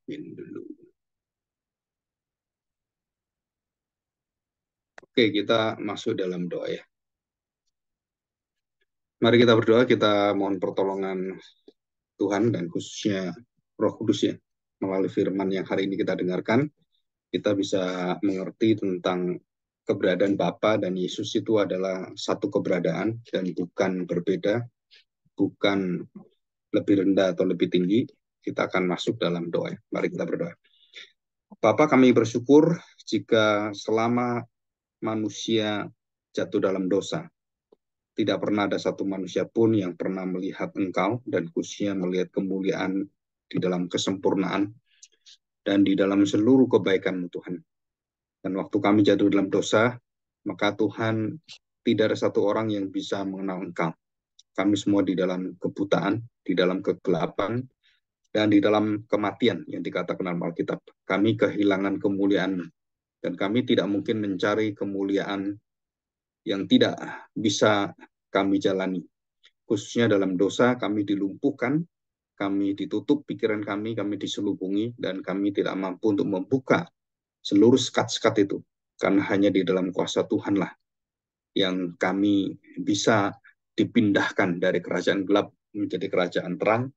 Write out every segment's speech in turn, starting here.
Pin dulu. Oke, kita masuk dalam doa ya. Mari kita berdoa, kita mohon pertolongan Tuhan dan khususnya Roh Kudus ya. Melalui firman yang hari ini kita dengarkan, kita bisa mengerti tentang keberadaan Bapa dan Yesus itu adalah satu keberadaan dan bukan berbeda, bukan lebih rendah atau lebih tinggi. Kita akan masuk dalam doa. Mari kita berdoa. Bapa, kami bersyukur jika selama manusia jatuh dalam dosa, tidak pernah ada satu manusia pun yang pernah melihat Engkau dan khususnya melihat kemuliaan di dalam kesempurnaan dan di dalam seluruh kebaikan-Mu Tuhan. Dan waktu kami jatuh dalam dosa, maka Tuhan tidak ada satu orang yang bisa mengenal Engkau. Kami semua di dalam kebutaan, di dalam kegelapan, dan di dalam kematian yang dikatakan dalam Alkitab. Kami kehilangan kemuliaan dan kami tidak mungkin mencari kemuliaan yang tidak bisa kami jalani. Khususnya dalam dosa, kami dilumpuhkan, kami ditutup pikiran kami diselubungi, dan kami tidak mampu untuk membuka seluruh sekat-sekat itu. Karena hanya di dalam kuasa Tuhanlah yang kami bisa dipindahkan dari kerajaan gelap menjadi kerajaan terang.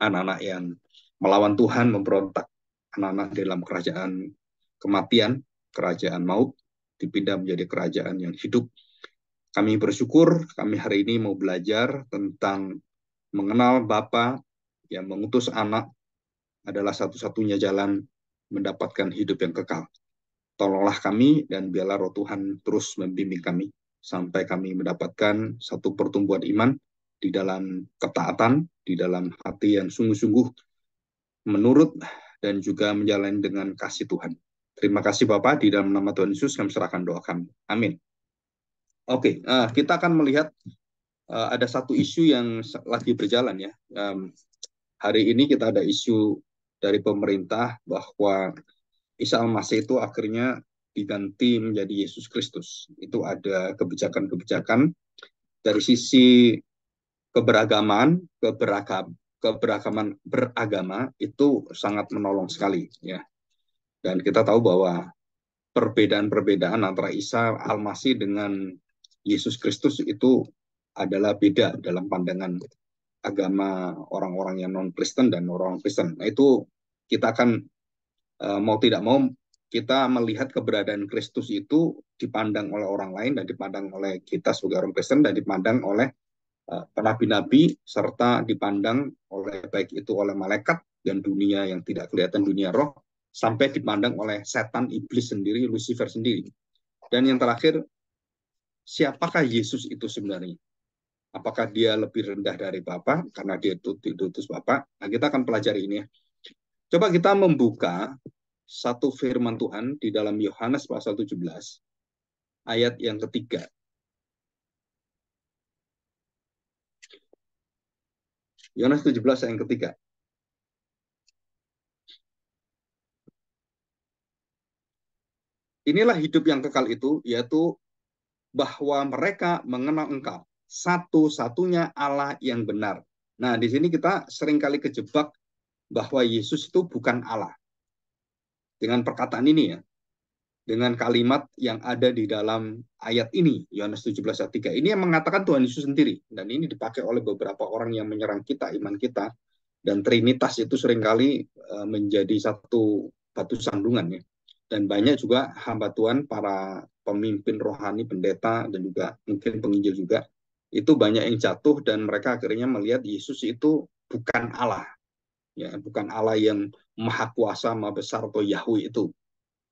Anak-anak yang melawan Tuhan, memberontak. Anak-anak dalam kerajaan kematian, kerajaan maut, dipindah menjadi kerajaan yang hidup. Kami bersyukur, kami hari ini mau belajar tentang mengenal Bapa yang mengutus anak adalah satu-satunya jalan mendapatkan hidup yang kekal. Tolonglah kami dan biarlah Roh Tuhan terus membimbing kami sampai kami mendapatkan satu pertumbuhan iman di dalam ketaatan, di dalam hati yang sungguh-sungguh menurut dan juga menjalani dengan kasih Tuhan. Terima kasih Bapak, di dalam nama Tuhan Yesus kami serahkan doa kami. Amin. Oke, kita akan melihat ada satu isu yang lagi berjalan ya. Hari ini kita ada isu dari pemerintah bahwa Isa Al-Masih itu akhirnya diganti menjadi Yesus Kristus. Itu ada kebijakan-kebijakan dari sisi keberagaman beragama itu sangat menolong sekali ya. Dan kita tahu bahwa perbedaan-perbedaan antara Isa Al-Masih dengan Yesus Kristus itu adalah beda dalam pandangan agama orang-orang yang non-Kristen dan orang Kristen. Nah itu kita akan mau tidak mau kita melihat keberadaan Kristus itu dipandang oleh orang lain dan dipandang oleh kita sebagai orang Kristen dan dipandang oleh nabi-nabi serta dipandang oleh baik itu oleh malaikat dan dunia yang tidak kelihatan, dunia roh, sampai dipandang oleh setan, iblis sendiri, Lucifer sendiri. Dan yang terakhir, siapakah Yesus itu sebenarnya? Apakah dia lebih rendah dari Bapa karena dia diutus Bapa? Nah, kita akan pelajari ini ya. Coba kita membuka satu firman Tuhan di dalam Yohanes pasal 17 ayat yang ketiga. Yohanes 17 ayat yang ketiga. Inilah hidup yang kekal itu, yaitu bahwa mereka mengenal Engkau, satu-satunya Allah yang benar. Nah, di sini kita seringkali kejebak bahwa Yesus itu bukan Allah. Dengan perkataan ini ya, dengan kalimat yang ada di dalam ayat ini, Yohanes 17 ayat 3. Ini yang mengatakan Tuhan Yesus sendiri. Dan ini dipakai oleh beberapa orang yang menyerang kita, iman kita. Dan Trinitas itu seringkali menjadi satu batu sandungan ya. Dan banyak juga hamba Tuhan, para pemimpin rohani, pendeta, dan juga mungkin penginjil juga, itu banyak yang jatuh dan mereka akhirnya melihat Yesus itu bukan Allah. Ya, bukan Allah yang maha kuasa, maha besar atau Yahweh itu.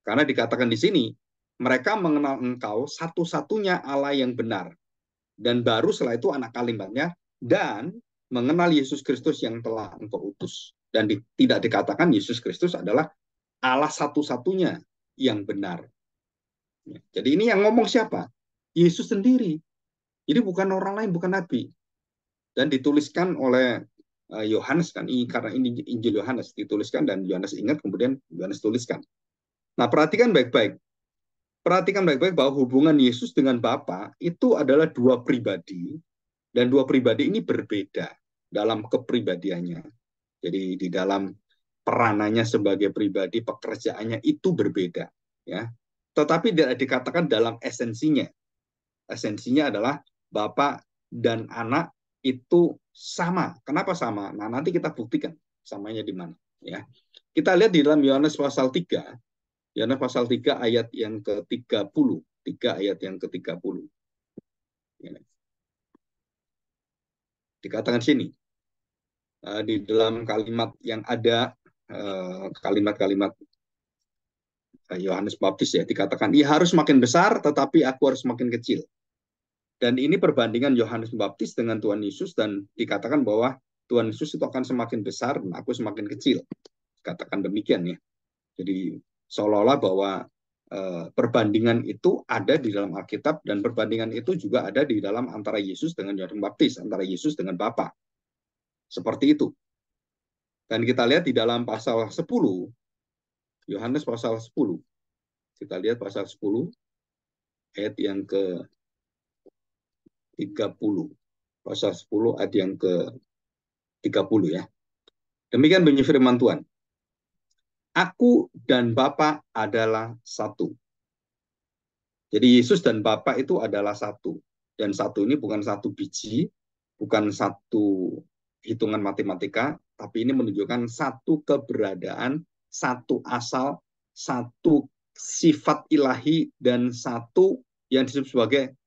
Karena dikatakan di sini, mereka mengenal Engkau satu-satunya Allah yang benar. Dan baru setelah itu anak kalimatnya, dan mengenal Yesus Kristus yang telah Engkau utus. Dan tidak dikatakan Yesus Kristus adalah Allah satu-satunya yang benar. Jadi ini yang ngomong siapa? Yesus sendiri. Jadi bukan orang lain, bukan nabi. Dan dituliskan oleh Yohanes kan, karena ini Injil Yohanes dituliskan dan Yohanes ingat kemudian Yohanes tuliskan. Nah, perhatikan baik-baik. Perhatikan baik-baik bahwa hubungan Yesus dengan Bapa itu adalah dua pribadi dan dua pribadi ini berbeda dalam kepribadiannya. Jadi di dalam peranannya sebagai pribadi, pekerjaannya itu berbeda, ya. Tetapi tidak dikatakan dalam esensinya. Esensinya adalah Bapak dan anak itu sama. Kenapa sama? Nah, nanti kita buktikan samanya di mana, ya. Kita lihat di dalam Yohanes pasal 3. Yohanes pasal 3 ayat yang ke-30. 3 ayat yang ke-30. Ya. Dikatakan sini, di dalam kalimat yang ada, kalimat-kalimat Yohanes Baptis, ya, dikatakan, ia harus makin besar, tetapi aku harus makin kecil. Dan ini perbandingan Yohanes Baptis dengan Tuhan Yesus, dan dikatakan bahwa Tuhan Yesus itu akan semakin besar, dan aku semakin kecil. Katakan demikian, ya. Jadi seolah-olah bahwa perbandingan itu ada di dalam Alkitab, dan perbandingan itu juga ada di dalam antara Yesus dengan Yohanes Baptis, antara Yesus dengan Bapa. Seperti itu. Dan kita lihat di dalam pasal 10, Yohanes pasal 10. Kita lihat pasal 10, ayat yang ke-30. Pasal 10, ayat yang ke-30, ya. Demikian bunyi firman Tuhan. Aku dan Bapa adalah satu. Jadi Yesus dan Bapa itu adalah satu. Dan satu ini bukan satu biji, bukan satu hitungan matematika, tapi ini menunjukkan satu keberadaan, satu asal, satu sifat ilahi, dan satu yang disebut sebagai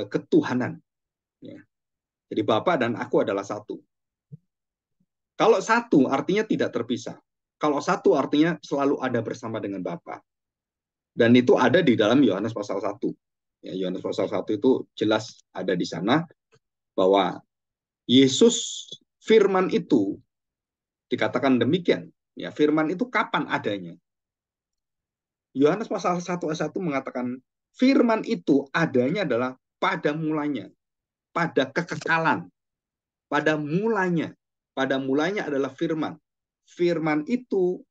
ketuhanan. Ya. Jadi Bapa dan aku adalah satu. Kalau satu artinya tidak terpisah. Kalau satu artinya selalu ada bersama dengan Bapa. Dan itu ada di dalam Yohanes pasal 1. Ya, Yohanes pasal 1 itu jelas ada di sana bahwa Yesus, firman itu dikatakan demikian. Ya, firman itu kapan adanya? Yohanes pasal 1 ayat 1 mengatakan firman itu adanya adalah pada mulanya, pada kekekalan, pada mulanya. Pada mulanya adalah firman. Firman itu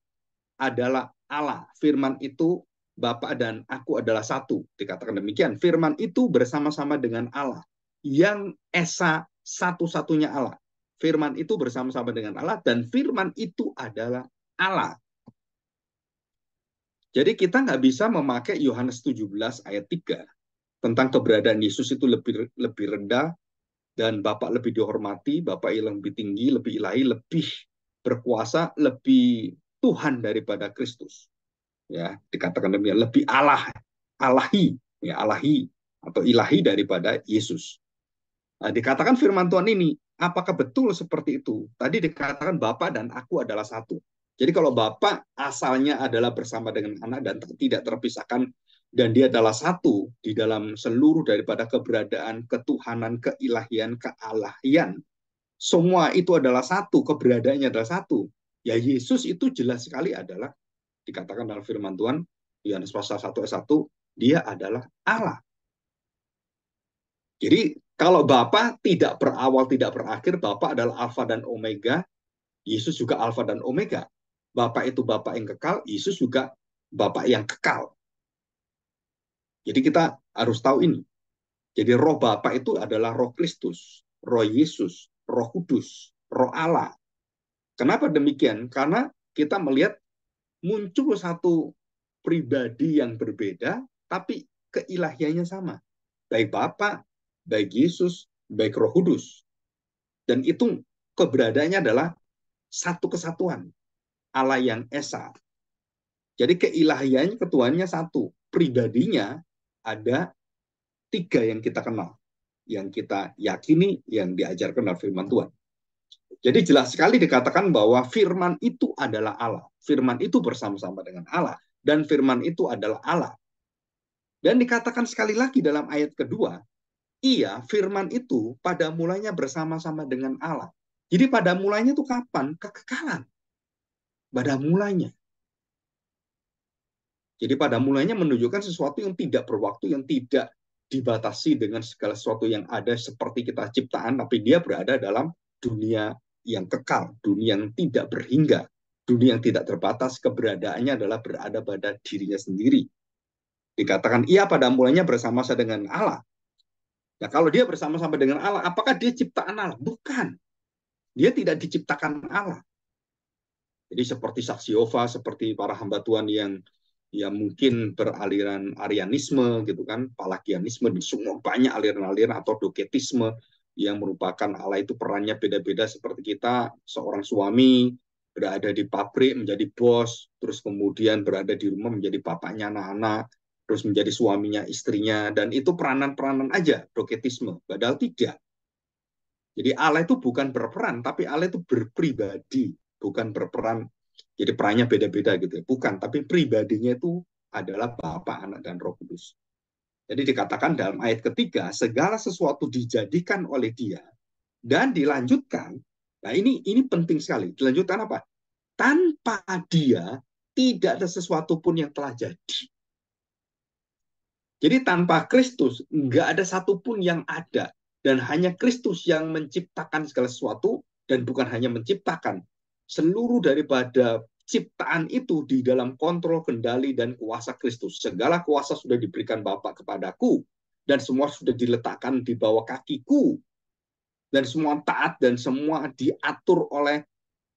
adalah Allah. Firman itu Bapa dan aku adalah satu. Dikatakan demikian. Firman itu bersama-sama dengan Allah. Yang Esa satu-satunya Allah. Firman itu bersama-sama dengan Allah. Dan firman itu adalah Allah. Jadi kita nggak bisa memakai Yohanes 17 ayat 3 tentang keberadaan Yesus itu lebih rendah dan Bapak lebih dihormati, Bapak yang lebih tinggi, lebih ilahi, lebih berkuasa, lebih Tuhan daripada Kristus. Ya, dikatakan demikian, lebih Allahi, ya, Allahi atau ilahi daripada Yesus. Nah, dikatakan firman Tuhan ini, apakah betul seperti itu? Tadi dikatakan Bapa dan aku adalah satu. Jadi kalau Bapa asalnya adalah bersama dengan anak dan tidak terpisahkan, dan dia adalah satu di dalam seluruh daripada keberadaan, ketuhanan, keilahian, kealahian. Semua itu adalah satu, keberadaannya adalah satu. Ya Yesus itu jelas sekali adalah, dikatakan dalam firman Tuhan, Yohanes pasal 1 ayat 1, dia adalah Allah. Jadi kalau Bapa tidak berawal, tidak berakhir, Bapa adalah Alfa dan Omega, Yesus juga Alfa dan Omega. Bapa itu Bapa yang kekal, Yesus juga Bapa yang kekal. Jadi kita harus tahu ini. Jadi roh Bapa itu adalah roh Kristus, roh Yesus, roh Kudus, roh Allah. Kenapa demikian? Karena kita melihat muncul satu pribadi yang berbeda, tapi keilahiannya sama. Baik Bapa, baik Yesus, baik Roh Kudus. Dan itu keberadaannya adalah satu kesatuan. Allah yang Esa. Jadi keilahiannya, ketuhannya satu. Pribadinya ada tiga yang kita kenal. Yang kita yakini, yang diajarkan dalam firman Tuhan. Jadi jelas sekali dikatakan bahwa firman itu adalah Allah. Firman itu bersama-sama dengan Allah. Dan firman itu adalah Allah. Dan dikatakan sekali lagi dalam ayat kedua, iya, firman itu pada mulanya bersama-sama dengan Allah. Jadi pada mulanya itu kapan? Kekekalan. Pada mulanya. Jadi pada mulanya menunjukkan sesuatu yang tidak berwaktu, yang tidak dibatasi dengan segala sesuatu yang ada seperti kita ciptaan, tapi dia berada dalam dunia yang kekal, dunia yang tidak berhingga, dunia yang tidak terbatas, keberadaannya adalah berada pada dirinya sendiri. Dikatakan ia pada mulanya bersama-sama dengan Allah. Nah, kalau dia bersama-sama dengan Allah, apakah dia ciptaan Allah? Bukan. Dia tidak diciptakan Allah. Jadi seperti saksi Yehova, seperti para hamba Tuhan yang mungkin beraliran Arianisme gitu kan, Pelagianisme, dan semua banyak aliran-aliran, atau Doketisme yang merupakan Allah itu perannya beda-beda, seperti kita seorang suami berada di pabrik menjadi bos, terus kemudian berada di rumah menjadi bapaknya anak-anak, terus menjadi suaminya istrinya, dan itu peranan-peranan aja Doketisme, padahal tidak. Jadi Allah itu bukan berperan, tapi Allah itu berpribadi, bukan berperan. Jadi perannya beda-beda gitu ya. Bukan, tapi pribadinya itu adalah Bapa, Anak, dan Roh Kudus. Jadi dikatakan dalam ayat ketiga, segala sesuatu dijadikan oleh Dia dan dilanjutkan. Nah ini penting sekali. Dilanjutkan apa? Tanpa Dia tidak ada sesuatu pun yang telah jadi. Jadi tanpa Kristus nggak ada satupun yang ada, dan hanya Kristus yang menciptakan segala sesuatu, dan bukan hanya menciptakan, seluruh daripada ciptaan itu di dalam kontrol, kendali, dan kuasa Kristus. Segala kuasa sudah diberikan Bapa kepadaku, dan semua sudah diletakkan di bawah kakiku, dan semua taat dan semua diatur oleh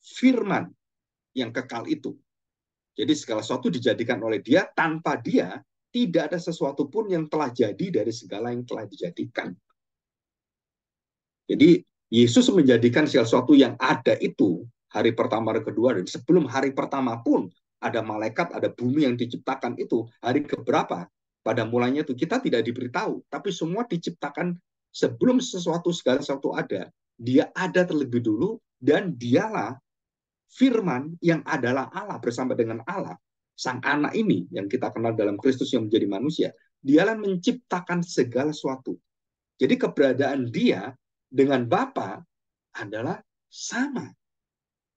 firman yang kekal itu. Jadi segala sesuatu dijadikan oleh Dia, tanpa Dia tidak ada sesuatu pun yang telah jadi dari segala yang telah dijadikan. Jadi Yesus menjadikan segala sesuatu yang ada itu hari pertama, hari kedua, dan sebelum hari pertama pun ada malaikat, ada bumi yang diciptakan itu. Hari keberapa? Pada mulanya itu kita tidak diberitahu, tapi semua diciptakan sebelum sesuatu, segala sesuatu ada. Dia ada terlebih dulu, dan dialah firman yang adalah Allah bersama dengan Allah. Sang anak ini yang kita kenal dalam Kristus yang menjadi manusia, dialah menciptakan segala sesuatu. Jadi keberadaan dia dengan Bapa adalah sama.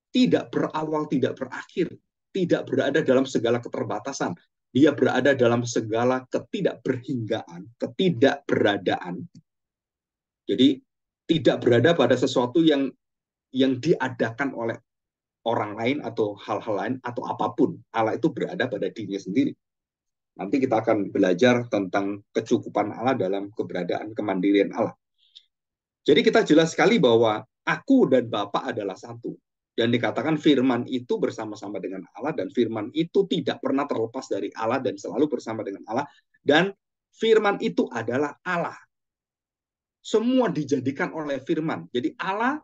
Tidak berawal, tidak berakhir. Tidak berada dalam segala keterbatasan. Dia berada dalam segala ketidakberhinggaan, ketidakberadaan. Jadi tidak berada pada sesuatu yang diadakan oleh orang lain atau hal-hal lain atau apapun. Allah itu berada pada dirinya sendiri. Nanti kita akan belajar tentang kecukupan Allah dalam keberadaan kemandirian Allah. Jadi kita jelas sekali bahwa aku dan Bapa adalah satu. Dan dikatakan firman itu bersama-sama dengan Allah, dan firman itu tidak pernah terlepas dari Allah dan selalu bersama dengan Allah. Dan firman itu adalah Allah. Semua dijadikan oleh firman. Jadi Allah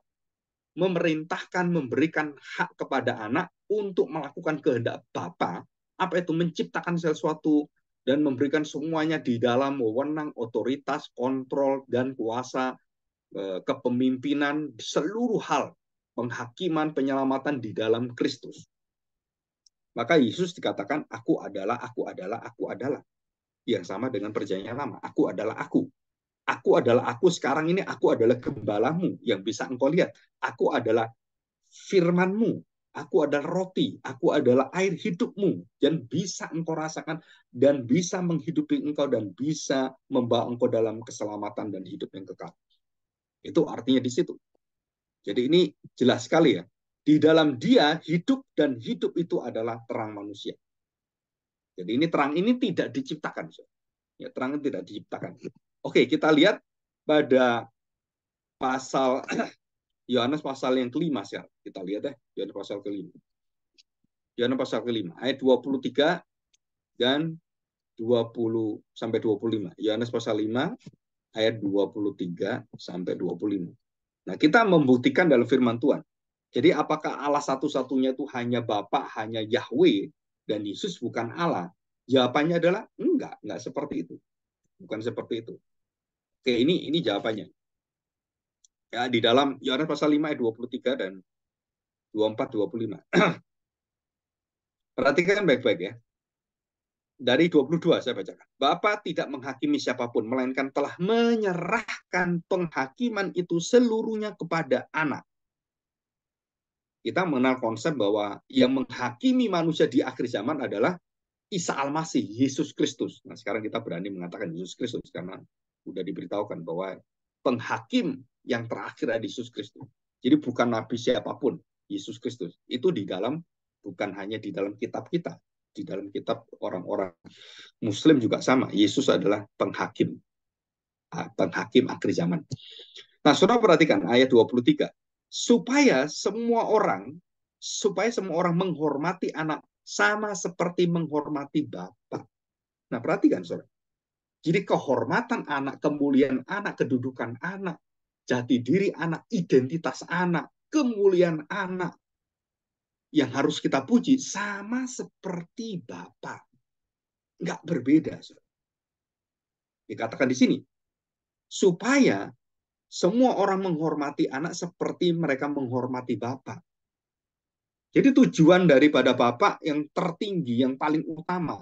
memerintahkan, memberikan hak kepada anak untuk melakukan kehendak Bapa, apa itu menciptakan sesuatu dan memberikan semuanya di dalam wewenang, otoritas, kontrol, dan kuasa, kepemimpinan, seluruh hal, penghakiman, penyelamatan di dalam Kristus. Maka Yesus dikatakan, aku adalah, aku adalah, aku adalah. Yang sama dengan perjanjian lama, aku adalah aku. Aku adalah aku sekarang ini, aku adalah gembalamu yang bisa engkau lihat. Aku adalah firmanmu, aku adalah roti, aku adalah air hidupmu, dan bisa engkau rasakan, dan bisa menghidupi engkau, dan bisa membawa engkau dalam keselamatan dan hidup yang kekal. Itu artinya di situ. Jadi ini jelas sekali ya. Di dalam Dia hidup, dan hidup itu adalah terang manusia. Jadi ini terang ini tidak diciptakan. Ya, terang tidak diciptakan. Oke, kita lihat pada pasal Yohanes pasal yang kelima sekarang. Kita lihat ya, Yohanes pasal kelima. Yohanes pasal kelima, ayat 23 dan 20 sampai 25. Yohanes pasal 5 ayat 23 sampai 25. Nah, kita membuktikan dalam firman Tuhan. Jadi apakah Allah satu-satunya itu hanya Bapa, hanya Yahweh, dan Yesus bukan Allah? Jawabannya adalah enggak seperti itu. Bukan seperti itu. Oke, ini jawabannya. Ya, di dalam Yohanes pasal 5 ayat 23 dan 24 25. Perhatikan baik-baik ya. Dari 22 saya bacakan. Bapa tidak menghakimi siapapun, melainkan telah menyerahkan penghakiman itu seluruhnya kepada anak. Kita mengenal konsep bahwa yang menghakimi manusia di akhir zaman adalah Isa Al-Masih, Yesus Kristus. Nah, sekarang kita berani mengatakan Yesus Kristus karena sudah diberitahukan bahwa penghakim yang terakhir adalah Yesus Kristus. Jadi bukan nabi siapapun, Yesus Kristus. Itu di dalam, bukan hanya di dalam kitab kita, di dalam kitab orang-orang Muslim juga sama. Yesus adalah penghakim akhir zaman. Nah, saudara perhatikan ayat 23. Supaya semua orang supaya semua orang menghormati anak sama seperti menghormati Bapa. Nah, perhatikan, saudara. Jadi kehormatan anak, kemuliaan anak, kedudukan anak, jati diri anak, identitas anak, kemuliaan anak yang harus kita puji sama seperti Bapa. Nggak berbeda, saudara. Dikatakan di sini, supaya semua orang menghormati anak seperti mereka menghormati Bapa. Jadi tujuan daripada Bapa yang tertinggi, yang paling utama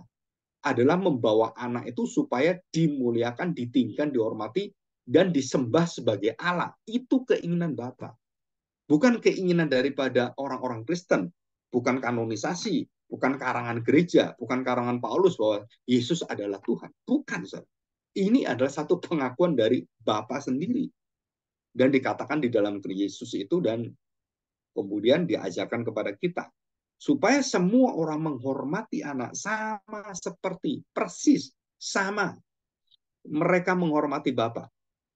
adalah membawa anak itu supaya dimuliakan, ditinggikan, dihormati, dan disembah sebagai Allah. Itu keinginan Bapa. Bukan keinginan daripada orang-orang Kristen. Bukan kanonisasi, bukan karangan gereja, bukan karangan Paulus bahwa Yesus adalah Tuhan. Bukan, saudara. Ini adalah satu pengakuan dari Bapa sendiri. Dan dikatakan di dalam Yesus itu, dan kemudian diajarkan kepada kita supaya semua orang menghormati anak sama seperti persis sama mereka menghormati Bapa.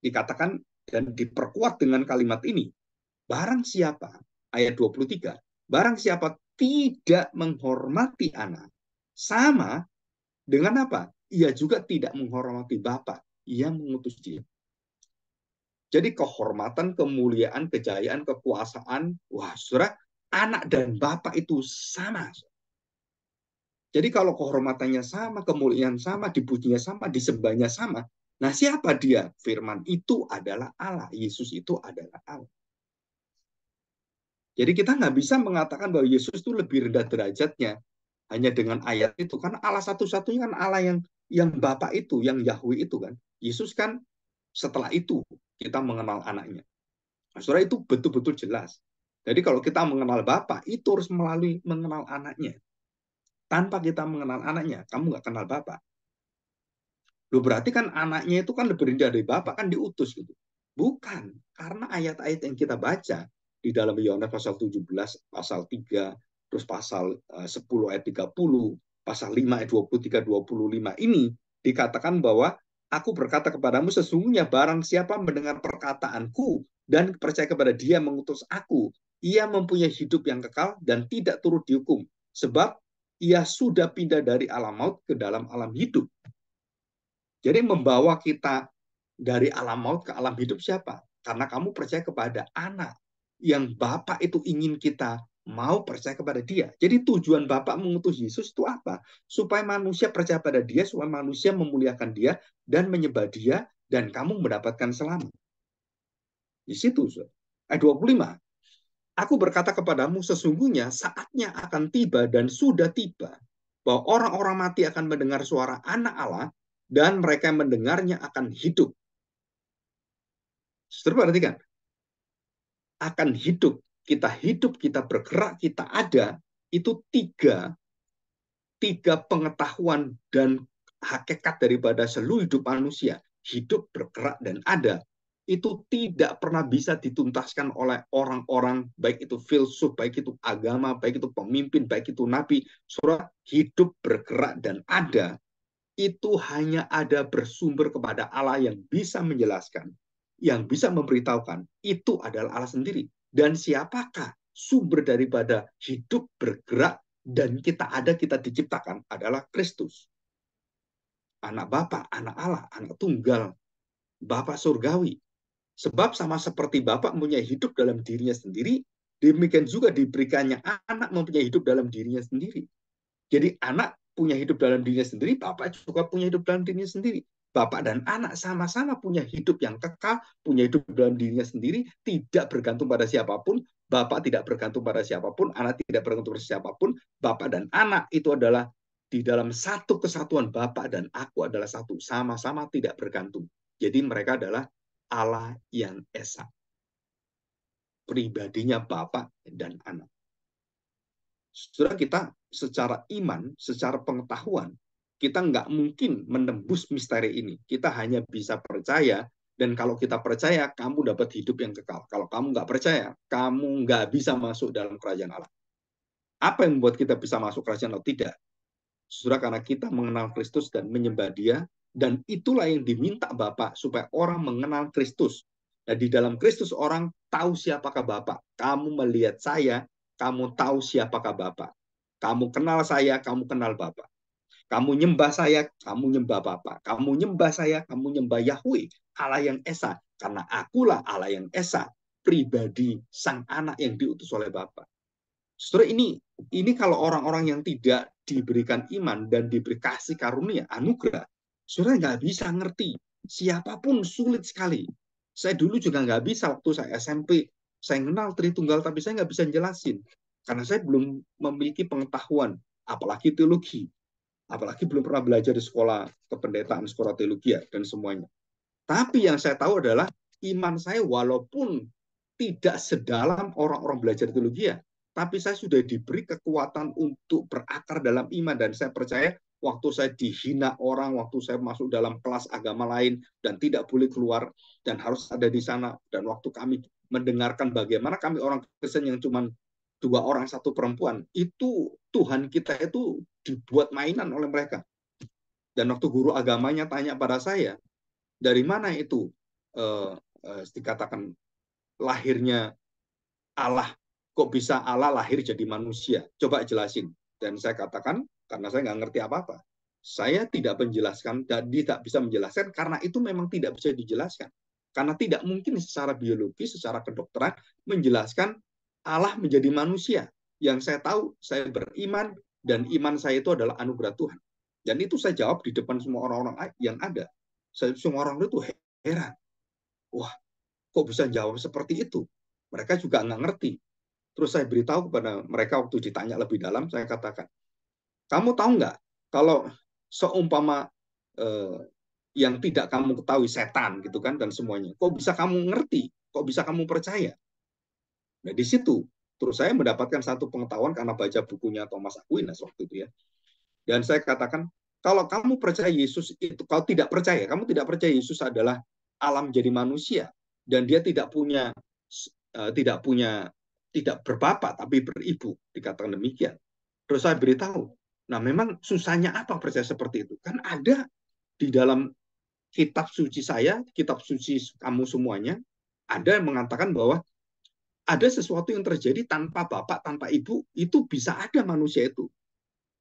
Dikatakan dan diperkuat dengan kalimat ini, barang siapa, ayat 23, barang siapa tidak menghormati anak sama dengan apa? Ia juga tidak menghormati Bapa yang mengutus dia. Jadi kehormatan, kemuliaan, kejayaan, kekuasaan, wah, saudara, anak dan Bapa itu sama. Jadi kalau kehormatannya sama, kemuliaan sama, dipujinya sama, disembahnya sama, nah siapa dia? Firman itu adalah Allah. Yesus itu adalah Allah. Jadi kita nggak bisa mengatakan bahwa Yesus itu lebih rendah derajatnya hanya dengan ayat itu. Karena Allah satu-satunya kan Allah yang Bapa itu, yang Yahweh itu kan. Yesus kan setelah itu kita mengenal anaknya. Nah, saudara, itu betul-betul jelas. Jadi kalau kita mengenal Bapa, itu harus melalui mengenal anaknya. Tanpa kita mengenal anaknya, kamu nggak kenal Bapa. Loh, berarti kan anaknya itu kan lebih rendah dari Bapa, kan diutus gitu. Bukan, karena ayat-ayat yang kita baca di dalam Yohanes pasal 17, pasal 3, terus pasal 10 ayat 30, pasal 5 ayat 23, 25 ini dikatakan bahwa aku berkata kepadamu sesungguhnya barang siapa mendengar perkataanku dan percaya kepada dia mengutus aku, ia mempunyai hidup yang kekal dan tidak turut dihukum. Sebab ia sudah pindah dari alam maut ke dalam alam hidup. Jadi membawa kita dari alam maut ke alam hidup siapa? Karena kamu percaya kepada anak yang Bapak itu ingin kita mau percaya kepada dia. Jadi tujuan Bapak mengutus Yesus itu apa? Supaya manusia percaya pada dia, supaya manusia memuliakan dia dan menyembah dia, dan kamu mendapatkan selamat. Di situ, ayat 25. Aku berkata kepadamu, sesungguhnya saatnya akan tiba dan sudah tiba, bahwa orang-orang mati akan mendengar suara anak Allah, dan mereka yang mendengarnya akan hidup. Saudara perhatikan, akan hidup, kita bergerak, kita ada, itu tiga pengetahuan dan hakikat daripada seluruh hidup manusia, hidup, bergerak, dan ada, itu tidak pernah bisa dituntaskan oleh orang-orang, baik itu filsuf, baik itu agama, baik itu pemimpin, baik itu nabi. Saudara, hidup, bergerak, dan ada, itu hanya ada bersumber kepada Allah yang bisa menjelaskan, yang bisa memberitahukan, itu adalah Allah sendiri. Dan siapakah sumber daripada hidup, bergerak, dan kita ada, kita diciptakan adalah Kristus. Anak Bapa, anak Allah, anak tunggal, Bapa surgawi. Sebab sama seperti Bapa mempunyai hidup dalam dirinya sendiri, demikian juga diberikannya anak mempunyai hidup dalam dirinya sendiri. Jadi anak punya hidup dalam dirinya sendiri, Bapak juga punya hidup dalam dirinya sendiri. Bapak dan anak sama-sama punya hidup yang kekal, punya hidup dalam dirinya sendiri, tidak bergantung pada siapapun, Bapak tidak bergantung pada siapapun, anak tidak bergantung pada siapapun, Bapak dan anak itu adalah di dalam satu kesatuan. Bapak dan aku adalah satu, sama-sama tidak bergantung. Jadi mereka adalah Allah yang esa. Pribadinya Bapak dan anak. Saudara, kita secara iman, secara pengetahuan, kita nggak mungkin menembus misteri ini. Kita hanya bisa percaya, dan kalau kita percaya, kamu dapat hidup yang kekal. Kalau kamu nggak percaya, kamu nggak bisa masuk dalam kerajaan Allah. Apa yang membuat kita bisa masuk kerajaan Allah? Tidak. Saudara, karena kita mengenal Kristus dan menyembah dia, dan itulah yang diminta Bapak, supaya orang mengenal Kristus. Dan di dalam Kristus orang tahu siapakah Bapak. Kamu melihat saya, kamu tahu siapakah Bapa. Kamu kenal saya, kamu kenal Bapa. Kamu nyembah saya, kamu nyembah Bapa. Kamu nyembah saya, kamu nyembah Yahweh, Allah yang Esa. Karena akulah Allah yang Esa, pribadi Sang Anak yang diutus oleh Bapa. Saudara, ini kalau orang-orang yang tidak diberikan iman dan diberi kasih karunia, anugerah, saudara nggak bisa ngerti. Siapapun sulit sekali. Saya dulu juga nggak bisa waktu saya SMP. Saya kenal Tritunggal, tapi saya nggak bisa jelasin. Karena saya belum memiliki pengetahuan, apalagi teologi. Apalagi belum pernah belajar di sekolah kependetaan, sekolah teologi dan semuanya. Tapi yang saya tahu adalah iman saya walaupun tidak sedalam orang-orang belajar teologi, tapi saya sudah diberi kekuatan untuk berakar dalam iman. Dan saya percaya waktu saya dihina orang, waktu saya masuk dalam kelas agama lain dan tidak boleh keluar dan harus ada di sana, dan waktu kami mendengarkan bagaimana kami orang Kristen yang cuma 2 orang 1 perempuan, itu Tuhan kita itu dibuat mainan oleh mereka. Dan waktu guru agamanya tanya pada saya, dari mana itu dikatakan lahirnya Allah, kok bisa Allah lahir jadi manusia? Coba jelasin. Dan saya katakan, karena saya nggak ngerti apa-apa. Saya tidak menjelaskan dan tidak bisa menjelaskan karena itu memang tidak bisa dijelaskan. Karena tidak mungkin secara biologis, secara kedokteran menjelaskan Allah menjadi manusia. Yang saya tahu, saya beriman dan iman saya itu adalah anugerah Tuhan. Dan itu saya jawab di depan semua orang-orang yang ada. Semua orang itu heran. Wah, kok bisa jawab seperti itu? Mereka juga nggak ngerti. Terus saya beritahu kepada mereka waktu ditanya lebih dalam, saya katakan, kamu tahu nggak kalau seumpama yang tidak kamu ketahui setan gitu kan dan semuanya, kok bisa kamu ngerti? Kok bisa kamu percaya? Nah di situ terus saya mendapatkan satu pengetahuan karena baca bukunya Thomas Aquinas waktu itu ya. Dan saya katakan, kalau kamu percaya Yesus itu, kalau kamu tidak percaya Yesus adalah Allah menjadi manusia dan dia tidak berbapak tapi beribu, dikatakan demikian. Terus saya beritahu, nah memang susahnya apa percaya seperti itu? Kan ada di dalam kitab suci saya, kitab suci kamu semuanya, ada yang mengatakan bahwa ada sesuatu yang terjadi tanpa bapak, tanpa ibu, itu bisa ada manusia itu.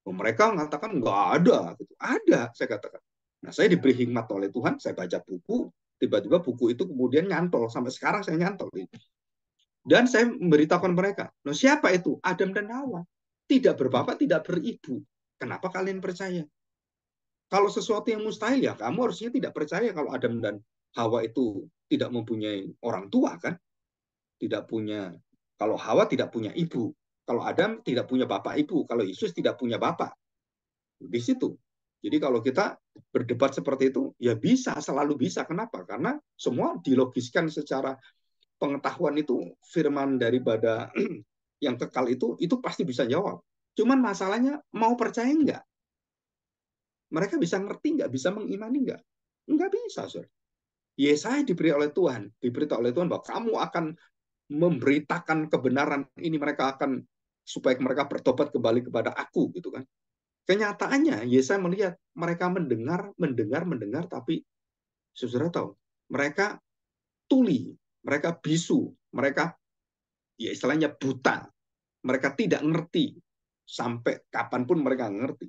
Mereka mengatakan nggak ada, ada, saya katakan. Nah, saya diberi hikmat oleh Tuhan, saya baca buku, tiba-tiba buku itu kemudian nyantol, sampai sekarang saya nyantol. Dan saya memberitahukan mereka, nah siapa itu? Adam dan Hawa. Tidak berbapak, tidak beribu. Kenapa kalian percaya? Kalau sesuatu yang mustahil, ya kamu harusnya tidak percaya kalau Adam dan Hawa itu tidak mempunyai orang tua, kan? Tidak punya, kalau Hawa tidak punya ibu, kalau Adam tidak punya bapak ibu, kalau Yesus tidak punya bapak. Di situ. Jadi kalau kita berdebat seperti itu, ya bisa, selalu bisa. Kenapa? Karena semua dilogiskan secara pengetahuan itu, firman daripada yang kekal itu pasti bisa jawab. Cuman masalahnya mau percaya enggak? Mereka bisa ngerti enggak? Bisa mengimani enggak? Enggak bisa, Saudara. Yesaya diberi oleh Tuhan, diberitahu oleh Tuhan bahwa kamu akan memberitakan kebenaran ini, mereka akan supaya mereka bertobat kembali kepada aku gitu kan. Kenyataannya Yesaya melihat mereka mendengar, tapi saudara tahu, mereka tuli, mereka bisu, mereka ya istilahnya buta, mereka tidak ngerti sampai kapanpun mereka ngerti,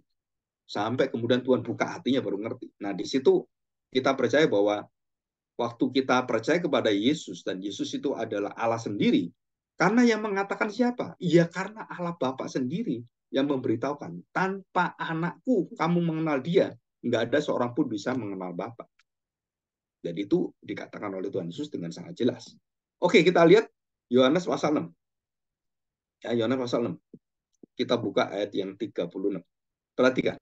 sampai kemudian Tuhan buka hatinya baru ngerti. Nah di situ kita percaya bahwa waktu kita percaya kepada Yesus dan Yesus itu adalah Allah sendiri, karena yang mengatakan siapa? Ya karena Allah Bapa sendiri yang memberitahukan, tanpa anakku kamu mengenal dia, nggak ada seorang pun bisa mengenal Bapa. Dan itu dikatakan oleh Tuhan Yesus dengan sangat jelas. Oke, kita lihat Yohanes pasal 6. Ya, Yohanes pasal 6. Kita buka ayat yang 36. Perhatikan.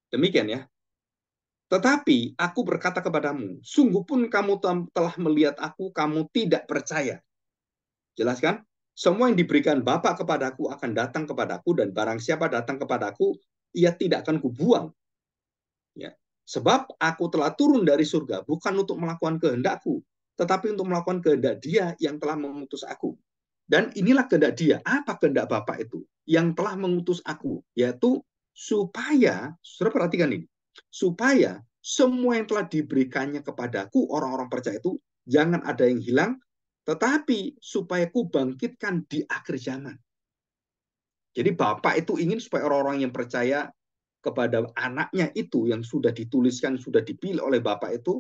Demikian ya. Tetapi aku berkata kepadamu, sungguh pun kamu telah melihat aku, kamu tidak percaya. Jelas kan? Semua yang diberikan Bapa kepadaku akan datang kepadaku, dan barang siapa datang kepadaku, ia tidak akan kubuang. Ya. Sebab aku telah turun dari surga bukan untuk melakukan kehendakku, tetapi untuk melakukan kehendak Dia yang telah mengutus aku. Dan inilah kehendak Dia. Apa kehendak Bapa itu? Yang telah mengutus aku, yaitu supaya, saudara perhatikan ini, supaya semua yang telah diberikannya kepadaku, orang-orang percaya itu, jangan ada yang hilang, tetapi supaya kubangkitkan di akhir zaman. Jadi Bapa itu ingin supaya orang-orang yang percaya kepada anaknya itu yang sudah dituliskan, sudah dipilih oleh Bapa itu,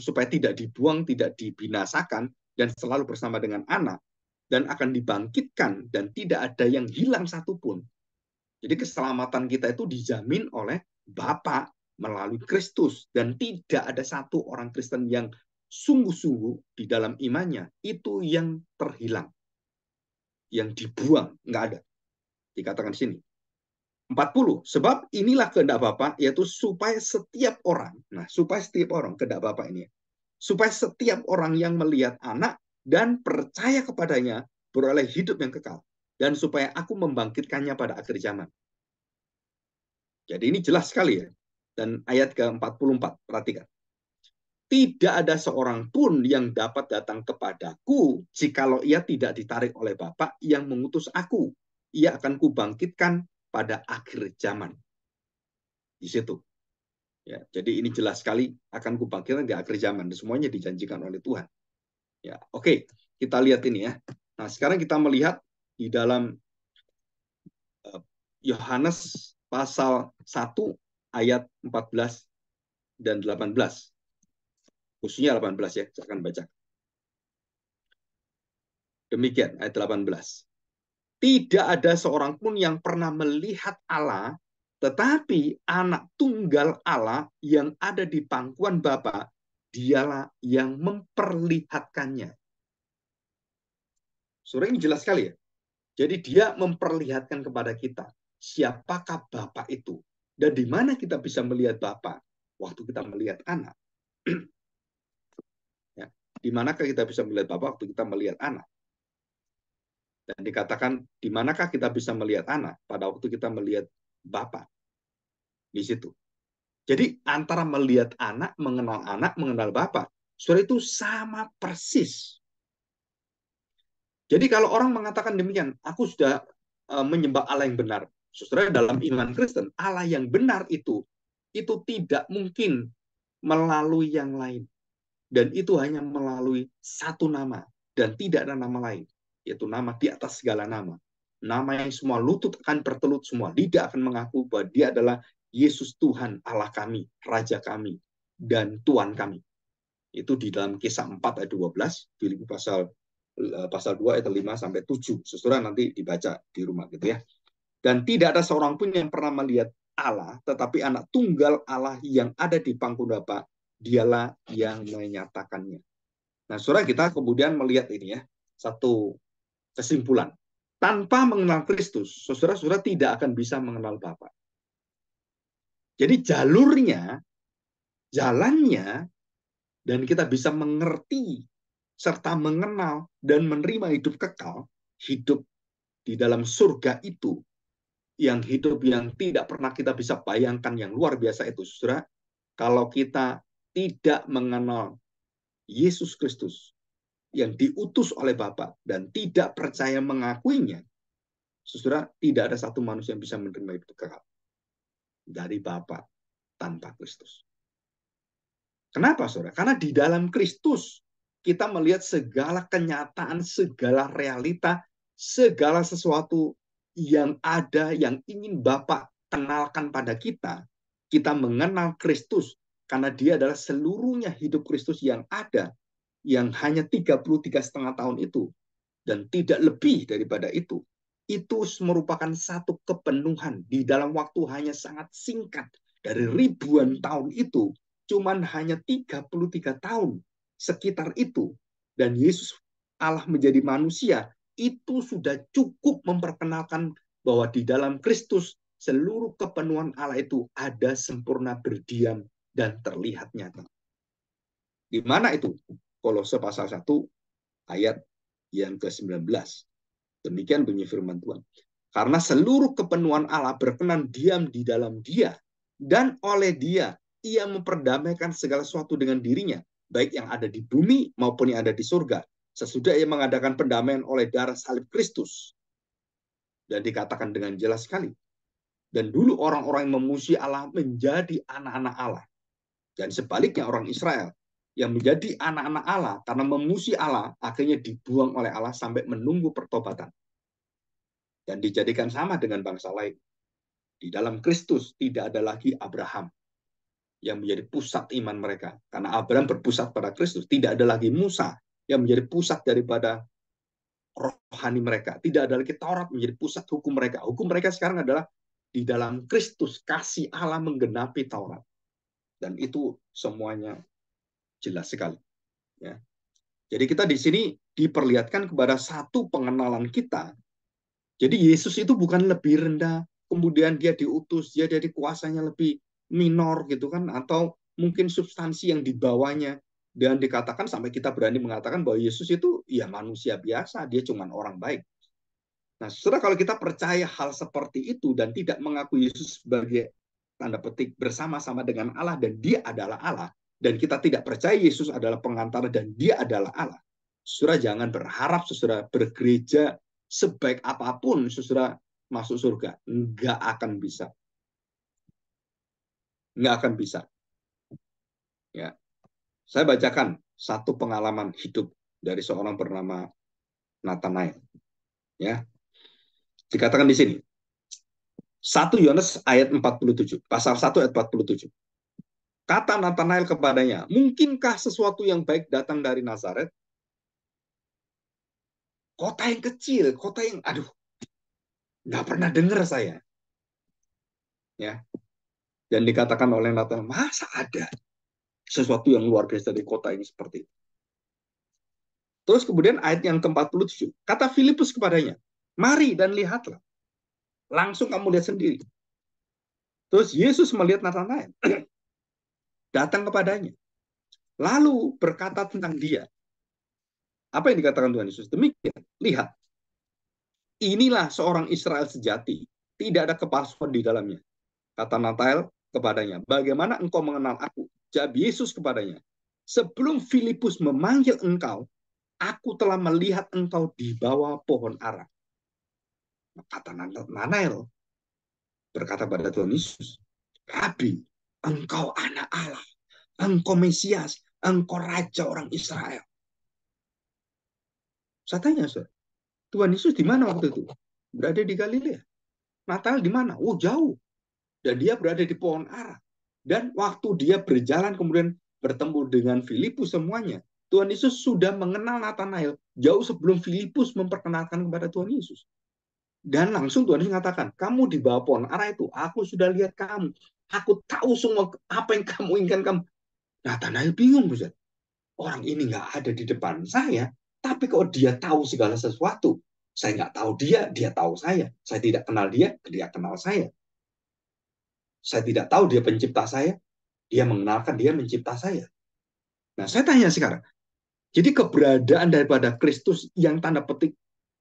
supaya tidak dibuang, tidak dibinasakan, dan selalu bersama dengan anak, dan akan dibangkitkan, dan tidak ada yang hilang satupun. Jadi keselamatan kita itu dijamin oleh Bapa melalui Kristus, dan tidak ada satu orang Kristen yang sungguh-sungguh di dalam imannya itu yang terhilang, yang dibuang, nggak ada. Dikatakan di sini 40. Sebab inilah kehendak Bapa, yaitu supaya setiap orang, supaya setiap orang, kehendak Bapa ini, supaya setiap orang yang melihat anak dan percaya kepadanya beroleh hidup yang kekal, dan supaya aku membangkitkannya pada akhir zaman. Jadi ini jelas sekali ya. Dan ayat ke-44, perhatikan. Tidak ada seorang pun yang dapat datang kepadaku jikalau ia tidak ditarik oleh Bapa yang mengutus aku. Ia akan kubangkitkan pada akhir zaman. Di situ. Ya, jadi ini jelas sekali akan kubangkitkan di akhir zaman. Semuanya dijanjikan oleh Tuhan. Ya, oke, kita lihat ini ya. Nah, sekarang kita melihat di dalam Yohanes pasal 1 ayat 14 dan 18. Khususnya 18 ya, saya akan baca. Demikian ayat 18. Tidak ada seorang pun yang pernah melihat Allah, tetapi anak tunggal Allah yang ada di pangkuan Bapa, dialah yang memperlihatkannya. Surah ini jelas sekali ya. Jadi dia memperlihatkan kepada kita siapakah Bapa itu. Dan di mana kita bisa melihat Bapa? Waktu kita melihat anak. Ya. Di manakah kita bisa melihat Bapa waktu kita melihat anak? Dan dikatakan, di manakah kita bisa melihat anak pada waktu kita melihat Bapa? Di situ. Jadi antara melihat anak, mengenal Bapa, saudara itu sama persis. Jadi kalau orang mengatakan demikian, aku sudah menyembah Allah yang benar. Saudara, dalam iman Kristen, Allah yang benar itu tidak mungkin melalui yang lain. Dan itu hanya melalui satu nama. Dan tidak ada nama lain. Yaitu nama di atas segala nama. Nama yang semua lutut akan bertelut, semua lidah akan mengaku bahwa dia adalah Yesus Tuhan Allah kami, Raja kami, dan Tuhan kami. Itu di dalam Kisah 4 ayat 12, Filipi pasal 2 ayat 5 sampai 7. Saudara nanti dibaca di rumah gitu ya. Dan tidak ada seorang pun yang pernah melihat Allah, tetapi anak tunggal Allah yang ada di pangkuan Bapa, dialah yang menyatakannya. Nah, saudara, kita kemudian melihat ini ya, satu kesimpulan. Tanpa mengenal Kristus, saudara-saudara tidak akan bisa mengenal Bapa. Jadi jalurnya, jalannya, dan kita bisa mengerti serta mengenal dan menerima hidup kekal, hidup di dalam surga itu, yang hidup yang tidak pernah kita bisa bayangkan, yang luar biasa itu, saudara, kalau kita tidak mengenal Yesus Kristus yang diutus oleh Bapa dan tidak percaya mengakuinya, saudara, tidak ada satu manusia yang bisa menerima hidup kekal dari Bapa tanpa Kristus. Kenapa, saudara? Karena di dalam Kristus kita melihat segala kenyataan, segala realita, segala sesuatu yang ada, yang ingin Bapa kenalkan pada kita. Kita mengenal Kristus karena dia adalah seluruhnya hidup Kristus yang ada, yang hanya 33,5 tahun itu, dan tidak lebih daripada itu. Itu merupakan satu kepenuhan di dalam waktu hanya sangat singkat. Dari ribuan tahun itu, cuman hanya 33 tahun sekitar itu. Dan Yesus Allah menjadi manusia, itu sudah cukup memperkenalkan bahwa di dalam Kristus seluruh kepenuhan Allah itu ada sempurna berdiam dan terlihat nyata. Di mana itu? Kolose pasal 1 ayat yang ke-19. Demikian bunyi firman Tuhan. Karena seluruh kepenuhan Allah berkenan diam di dalam dia, dan oleh dia ia memperdamaikan segala sesuatu dengan dirinya, baik yang ada di bumi maupun yang ada di surga, sesudah ia mengadakan pendamaian oleh darah salib Kristus. Dan dikatakan dengan jelas sekali. Dan dulu orang-orang yang memuji Allah menjadi anak-anak Allah. Dan sebaliknya orang Israel yang menjadi anak-anak Allah karena memuji Allah, akhirnya dibuang oleh Allah sampai menunggu pertobatan. Dan dijadikan sama dengan bangsa lain. Di dalam Kristus tidak ada lagi Abraham yang menjadi pusat iman mereka. Karena Abraham berpusat pada Kristus. Tidak ada lagi Musa yang menjadi pusat daripada rohani mereka. Tidak ada lagi Taurat menjadi pusat hukum mereka. Hukum mereka sekarang adalah di dalam Kristus, kasih Allah menggenapi Taurat. Dan itu semuanya jelas sekali. Ya. Jadi kita di sini diperlihatkan kepada satu pengenalan kita. Jadi Yesus itu bukan lebih rendah, kemudian dia diutus, dia dari kuasanya lebih minor gitu kan, atau mungkin substansi yang dibawanya. Dan dikatakan sampai kita berani mengatakan bahwa Yesus itu ya manusia biasa, dia cuma orang baik. Nah, saudara, kalau kita percaya hal seperti itu dan tidak mengakui Yesus sebagai tanda petik bersama-sama dengan Allah dan dia adalah Allah, dan kita tidak percaya Yesus adalah pengantara dan dia adalah Allah, saudara jangan berharap saudara bergereja sebaik apapun saudara masuk surga. Nggak akan bisa. Nggak akan bisa. Ya. Saya bacakan satu pengalaman hidup dari seorang bernama Nathanael. Ya. Dikatakan di sini. 1 Yohanes ayat 47. Pasal 1 ayat 47. Kata Nathanael kepadanya, mungkinkah sesuatu yang baik datang dari Nazaret? Kota yang kecil, kota yang, nggak pernah dengar saya. Ya. Dan dikatakan oleh Nathanael, masa ada sesuatu yang luar biasa dari kota ini seperti itu. Terus kemudian ayat yang ke-47, kata Filipus kepadanya, mari dan lihatlah. Langsung kamu lihat sendiri. Terus Yesus melihat Nathanael, datang kepadanya. Lalu berkata tentang dia. Apa yang dikatakan Tuhan Yesus? Demikian, lihat. Inilah seorang Israel sejati. Tidak ada kepalsuan di dalamnya. Kata Nathanael kepadanya, bagaimana engkau mengenal aku? Jawab Yesus kepadanya, sebelum Filipus memanggil engkau, aku telah melihat engkau di bawah pohon ara. Kata Nathanael berkata pada Tuhan Yesus, Rabi, engkau anak Allah, engkau Mesias, engkau Raja orang Israel. Saya tanya, Tuhan Yesus di mana waktu itu? Berada di Galilea. Nathanael di mana? Oh, jauh. Dan dia berada di pohon ara. Dan waktu dia berjalan kemudian bertemu dengan Filipus semuanya, Tuhan Yesus sudah mengenal Nathanael jauh sebelum Filipus memperkenalkan kepada Tuhan Yesus. Dan langsung Tuhan Yesus mengatakan, kamu di bawah pohon ara itu, aku sudah lihat kamu. Aku tahu semua apa yang kamu inginkan kamu. Nathanael bingung, Ustaz. Orang ini nggak ada di depan saya, tapi kok dia tahu segala sesuatu. Saya nggak tahu dia, dia tahu saya. Saya tidak kenal dia, dia kenal saya. Saya tidak tahu dia pencipta saya, dia mengenalkan dia mencipta saya. Nah, saya tanya sekarang, jadi keberadaan daripada Kristus yang tanda petik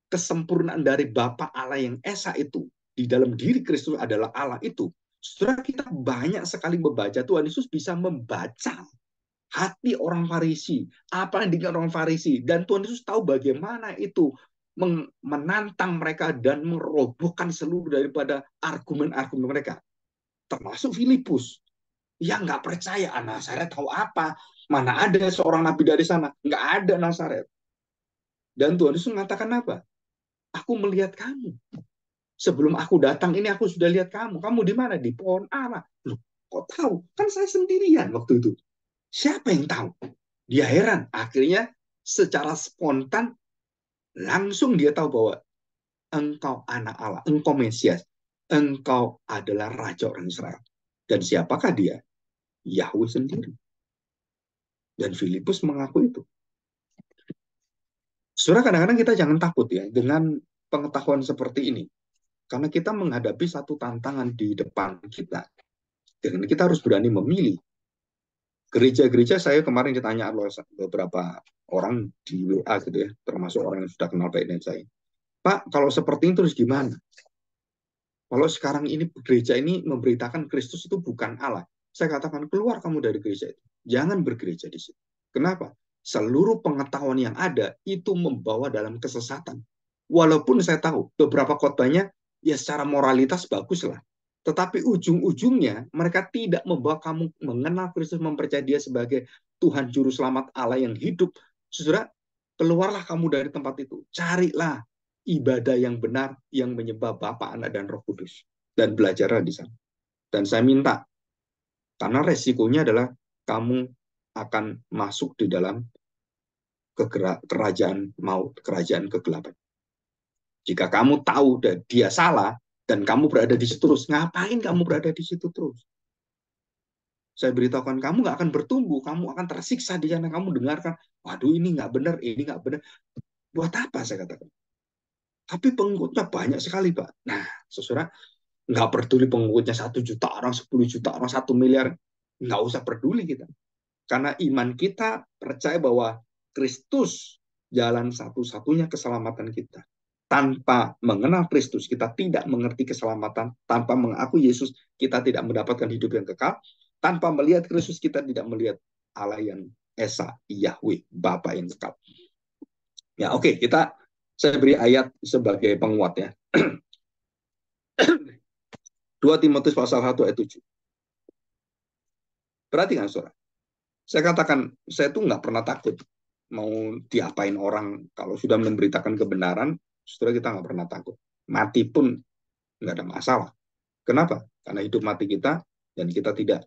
kesempurnaan dari Bapa Allah yang Esa itu di dalam diri Kristus adalah Allah itu. Setelah kita banyak sekali membaca, Tuhan Yesus bisa membaca hati orang Farisi, apa yang diinginkan orang Farisi, dan Tuhan Yesus tahu bagaimana itu menantang mereka dan merobohkan seluruh daripada argumen-argumen mereka, termasuk Filipus yang nggak percaya, Nazaret tahu apa, mana ada seorang nabi dari sana, nggak ada Nazaret. Dan Tuhan Yesus mengatakan apa? Aku melihat kamu. Sebelum aku datang ini aku sudah lihat kamu. Kamu di mana? Di pohon ara. Loh, kok tahu? Kan saya sendirian waktu itu. Siapa yang tahu? Dia heran. Akhirnya secara spontan langsung dia tahu bahwa engkau anak Allah, engkau Mesias, engkau adalah Raja orang Israel. Dan siapakah dia? Yahweh sendiri. Dan Filipus mengaku itu. Saudara, kadang-kadang kita jangan takut ya dengan pengetahuan seperti ini. Karena kita menghadapi satu tantangan di depan kita. Dan kita harus berani memilih. Gereja-gereja saya kemarin ditanya oleh beberapa orang di WA gitu ya, termasuk orang yang sudah kenal baik dengan saya. Pak, kalau seperti itu terus gimana? Kalau sekarang ini gereja ini memberitakan Kristus itu bukan Allah. Saya katakan, keluar kamu dari gereja itu. Jangan bergereja di situ. Kenapa? Seluruh pengetahuan yang ada itu membawa dalam kesesatan. Walaupun saya tahu beberapa khotbahnya ya secara moralitas bagus lah. Tetapi ujung-ujungnya mereka tidak membawa kamu mengenal Kristus, mempercayai dia sebagai Tuhan Juru Selamat Allah yang hidup, saudara, keluarlah kamu dari tempat itu. Carilah ibadah yang benar yang menyembah Bapa, Anak, dan Roh Kudus. Dan belajarlah di sana. Dan saya minta, karena resikonya adalah kamu akan masuk di dalam kerajaan maut, kerajaan kegelapan. Jika kamu tahu dia salah, dan kamu berada di situ terus, ngapain kamu berada di situ terus? Saya beritahukan, kamu nggak akan bertumbuh, kamu akan tersiksa di sana. Kamu dengarkan, waduh ini nggak benar, ini nggak benar. Buat apa saya katakan? Tapi pengikutnya banyak sekali, Pak. Nah, saudara, nggak peduli pengikutnya 1 juta orang, 10 juta orang, 1 miliar. Nggak usah peduli kita. Karena iman kita percaya bahwa Kristus jalan satu-satunya keselamatan kita. Tanpa mengenal Kristus, kita tidak mengerti keselamatan. Tanpa mengaku Yesus, kita tidak mendapatkan hidup yang kekal. Tanpa melihat Kristus, kita tidak melihat Allah yang Esa, Yahweh, Bapa yang kekal. Ya, oke, saya beri ayat sebagai penguat ya. 2 Timotius pasal 1 ayat 7. Perhatikan, saudara. Saya katakan, saya tuh nggak pernah takut mau diapain orang. Kalau sudah memberitakan kebenaran, saudara, kita nggak pernah takut. Mati pun nggak ada masalah. Kenapa? Karena hidup mati kita, dan kita tidak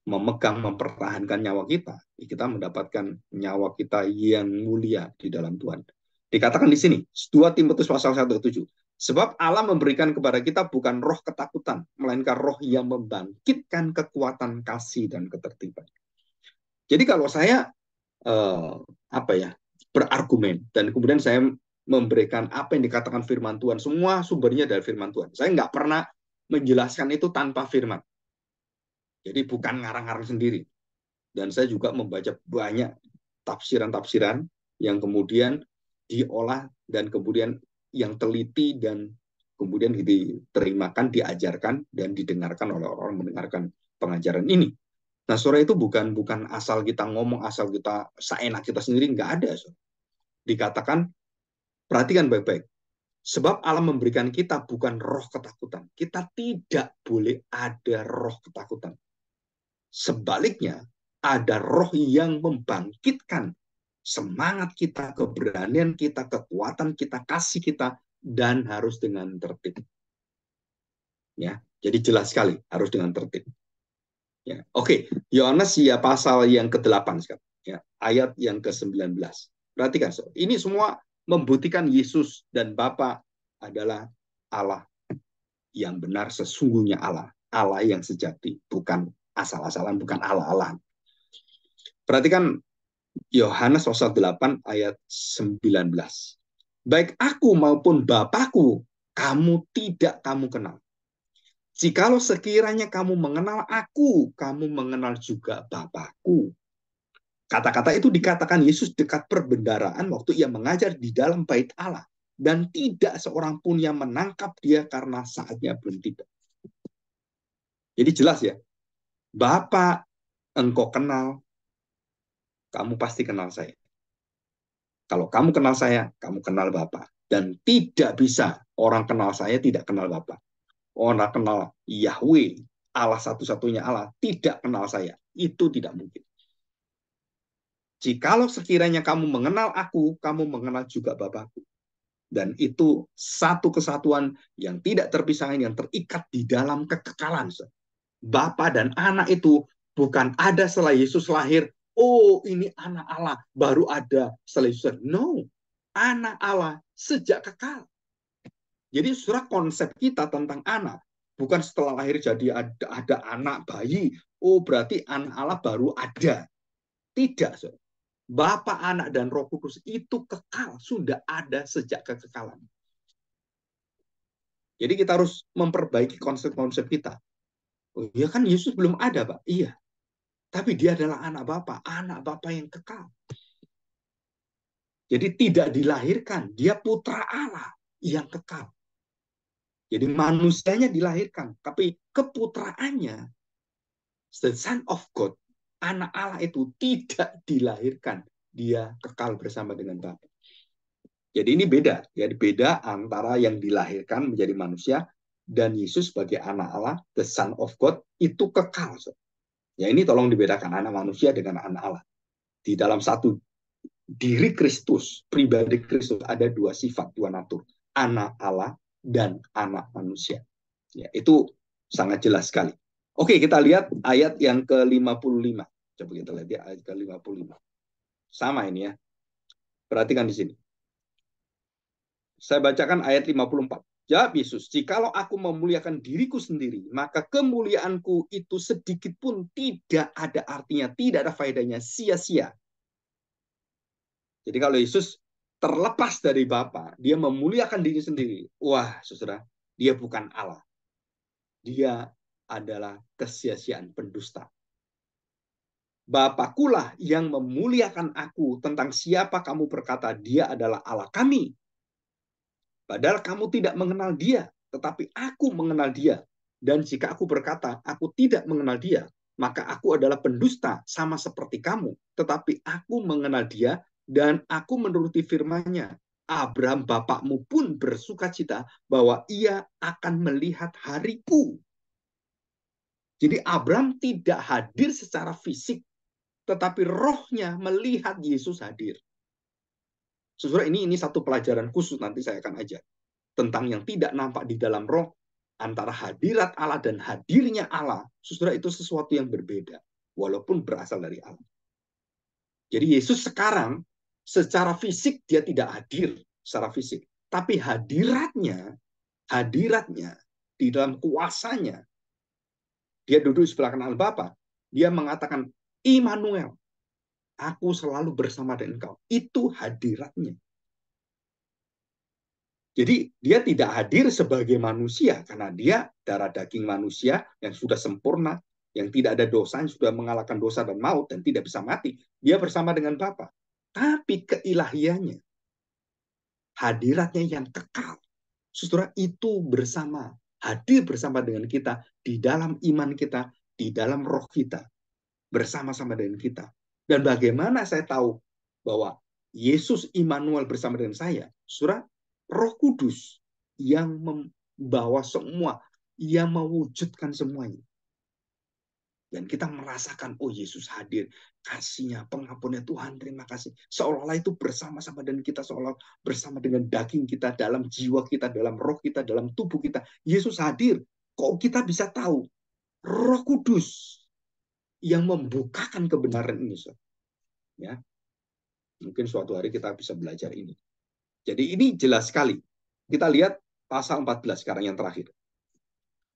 memegang, mempertahankan nyawa kita mendapatkan nyawa kita yang mulia di dalam Tuhan. Dikatakan di sini, 2 Timotius pasal 1 ayat 7. Sebab Allah memberikan kepada kita bukan roh ketakutan, melainkan roh yang membangkitkan kekuatan kasih dan ketertiban. Jadi kalau saya berargumen dan kemudian saya memberikan apa yang dikatakan firman Tuhan, semua sumbernya dari firman Tuhan. Saya nggak pernah menjelaskan itu tanpa firman. Jadi bukan ngarang-ngarang sendiri. Dan saya juga membaca banyak tafsiran-tafsiran yang kemudian diolah dan kemudian yang teliti dan kemudian diterimakan, diajarkan, dan didengarkan oleh orang mendengarkan pengajaran ini. Nah, saudara, itu bukan asal kita ngomong, asal kita seenak kita sendiri, nggak ada. Saudara. Dikatakan, perhatikan baik-baik. Sebab Allah memberikan kita bukan roh ketakutan. Kita tidak boleh ada roh ketakutan. Sebaliknya, ada roh yang membangkitkan semangat kita, keberanian kita, kekuatan kita, kasih kita, dan harus dengan tertib. Ya, jadi jelas sekali harus dengan tertib. Ya, oke, Yohanes ya pasal yang ke-8 sekarang. Ya, ayat yang ke-19. Perhatikan, ini semua membuktikan Yesus dan Bapa adalah Allah yang benar, sesungguhnya Allah. Allah yang sejati, bukan asal-asalan, bukan Allah-Allah. Perhatikan Yohanes pasal 8 ayat 19. Baik aku maupun Bapakku, kamu tidak kamu kenal. Jikalau sekiranya kamu mengenal aku, kamu mengenal juga Bapakku. Kata-kata itu dikatakan Yesus dekat perbendaharaan waktu ia mengajar di dalam bait Allah. Dan tidak seorang pun yang menangkap dia karena saatnya belum tiba. Jadi jelas ya, Bapa engkau kenal, kamu pasti kenal saya. Kalau kamu kenal saya, kamu kenal Bapa. Dan tidak bisa orang kenal saya tidak kenal Bapa. Orang kenal Yahweh, Allah satu-satunya Allah, tidak kenal saya. Itu tidak mungkin. Jikalau sekiranya kamu mengenal aku, kamu mengenal juga Bapakku. Dan itu satu kesatuan yang tidak terpisahkan, yang terikat di dalam kekekalan. Bapa dan anak itu bukan ada setelah Yesus lahir, oh ini anak Allah, baru ada setelah Yesus. No, anak Allah sejak kekal. Jadi saudara, konsep kita tentang anak bukan setelah lahir jadi ada anak bayi, oh berarti anak Allah baru ada. Tidak, saudara. Bapa, Anak, dan Roh Kudus itu kekal, sudah ada sejak kekekalan. Jadi kita harus memperbaiki konsep-konsep kita. Oh iya kan Yesus belum ada, Pak. Iya. Tapi dia adalah anak Bapa yang kekal. Jadi tidak dilahirkan, dia putra Allah yang kekal. Jadi manusianya dilahirkan, tapi keputraannya, the Son of God, anak Allah itu tidak dilahirkan, dia kekal bersama dengan Bapa. Jadi ini beda, ya beda antara yang dilahirkan menjadi manusia dan Yesus sebagai anak Allah, the Son of God, itu kekal. Ya ini tolong dibedakan anak manusia dengan anak Allah. Di dalam satu diri Kristus, pribadi Kristus, ada dua sifat, dua natur. Anak Allah dan anak manusia. Ya, itu sangat jelas sekali. Oke, kita lihat ayat yang ke-55. Coba kita lihat ya, ayat ke-55. Sama ini ya. Perhatikan di sini. Saya bacakan ayat 54. Jawab Yesus, jikalau aku memuliakan diriku sendiri, maka kemuliaanku itu sedikit pun tidak ada artinya, tidak ada faedahnya, sia-sia. Jadi kalau Yesus terlepas dari Bapa, dia memuliakan diri sendiri. Wah, saudara, dia bukan Allah. Dia adalah kesia-siaan, pendusta. Bapakulah yang memuliakan aku. Tentang siapa kamu berkata dia adalah Allah kami. Padahal kamu tidak mengenal dia, tetapi aku mengenal dia. Dan jika aku berkata, aku tidak mengenal dia, maka aku adalah pendusta sama seperti kamu. Tetapi aku mengenal dia, dan aku menuruti firman-Nya. Abraham bapakmu pun bersukacita bahwa ia akan melihat hariku. Jadi Abraham tidak hadir secara fisik, tetapi rohnya melihat Yesus hadir. Saudara, ini satu pelajaran khusus nanti saya akan ajar tentang yang tidak nampak di dalam roh, antara hadirat Allah dan hadirnya Allah. Saudara, itu sesuatu yang berbeda, walaupun berasal dari Allah. Jadi Yesus sekarang secara fisik dia tidak hadir secara fisik, tapi hadiratnya di dalam kuasanya, dia duduk di sebelah kanan Bapa, dia mengatakan, Immanuel, aku selalu bersama dengan engkau. Itu hadiratnya. Jadi dia tidak hadir sebagai manusia karena dia darah daging manusia yang sudah sempurna, yang tidak ada dosa, yang sudah mengalahkan dosa dan maut dan tidak bisa mati. Dia bersama dengan Bapa. Tapi keilahiannya, hadiratnya yang kekal. Saudara, itu bersama, hadir bersama dengan kita di dalam iman kita, di dalam roh kita, bersama-sama dengan kita. Dan bagaimana saya tahu bahwa Yesus Immanuel bersama dengan saya? Saudara, Roh Kudus yang membawa semua, yang mewujudkan semuanya. Dan kita merasakan, oh Yesus hadir, kasihnya, pengampunnya Tuhan, terima kasih. Seolah-olah itu bersama-sama dengan kita, seolah bersama dengan daging kita, dalam jiwa kita, dalam roh kita, dalam tubuh kita. Yesus hadir. Kok kita bisa tahu? Roh Kudus yang membukakan kebenaran ini. Ya, mungkin suatu hari kita bisa belajar ini. Jadi ini jelas sekali. Kita lihat pasal 14 sekarang yang terakhir.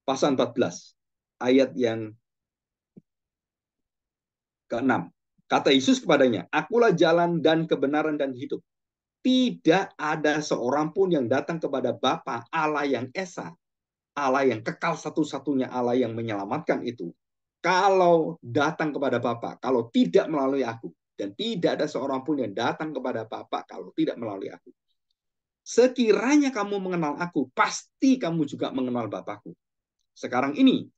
Pasal 14, ayat yang ke-6. Kata Yesus kepadanya, akulah jalan dan kebenaran dan hidup. Tidak ada seorang pun yang datang kepada Bapa Allah yang esa, Allah yang kekal satu-satunya, Allah yang menyelamatkan itu. Kalau datang kepada Bapa, kalau tidak melalui aku. Dan tidak ada seorang pun yang datang kepada Bapa kalau tidak melalui aku. Sekiranya kamu mengenal aku, pasti kamu juga mengenal Bapakku. Sekarang ini,